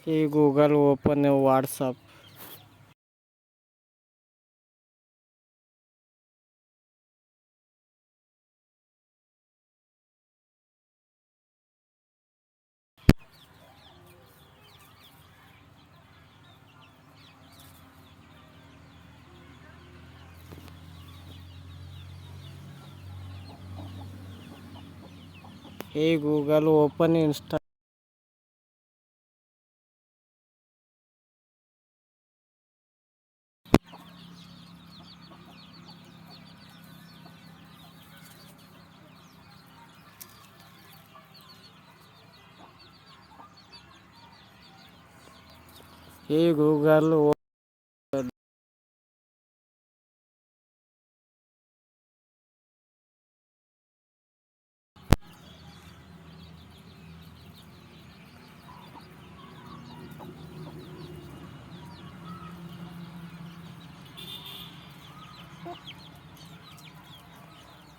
Hey Google, open a WhatsApp. Hey Google, open Insta. Hey Google,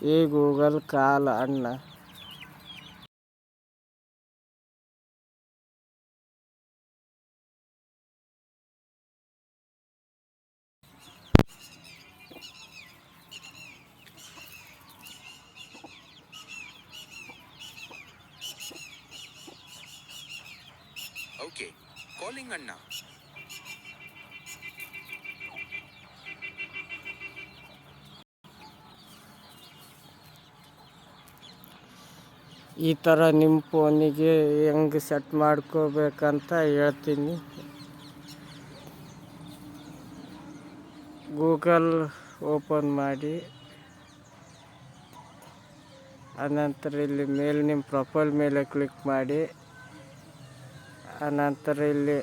hey Google, call Anna. Okay, calling Anna. ಈ ಥರ ನಿಮ್ಮ ಫೋನಿಗೆ ಹೆಂಗೆ set ಮಾಡ್ಕೋಬೇಕಂತ ಹೇಳ್ತೀನಿ. Google open ಮಾಡಿ, ಅನಂತರ ಇಲ್ಲಿ ಮೇಲೆ ನಿಮ್ಮ ಪ್ರೊಫೈಲ್ ಮೇಲೆ ಕ್ಲಿಕ್ ಮಾಡಿ, ಅನಂತರ ಇಲ್ಲಿ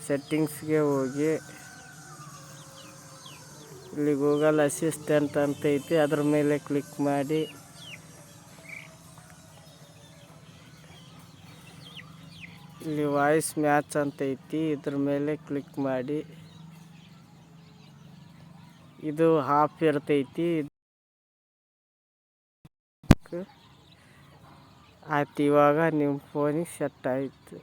ಸೆಟ್ಟಿಂಗ್ಸ್ಗೆ ಹೋಗಿ, ಇಲ್ಲಿ ಗೂಗಲ್ ಅಸಿಸ್ಟೆಂಟ್ ಅಂತ ಐತಿ, ಅದ್ರ ಮೇಲೆ ಕ್ಲಿಕ್ ಮಾಡಿ, ಇಲ್ಲಿ ವಾಯ್ಸ್ ಮ್ಯಾಚ್ ಅಂತ ಐತಿ, ಇದ್ರ ಮೇಲೆ ಕ್ಲಿಕ್ ಮಾಡಿ. ಇದು ಆಫ್ ಇರ್ತೈತಿ. ಆಯ್ತು, ಇವಾಗ ನಿಮ್ಮ ಫೋನಿಗೆ ಸೆಟ್ ಆಯಿತು.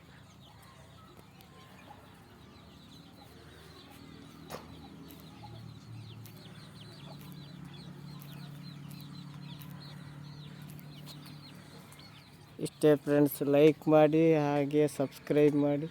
ಇಷ್ಟೇ ಫ್ರೆಂಡ್ಸ್, ಲೈಕ್ ಮಾಡಿ ಹಾಗೆ ಸಬ್ಸ್ಕ್ರೈಬ್ ಮಾಡಿ.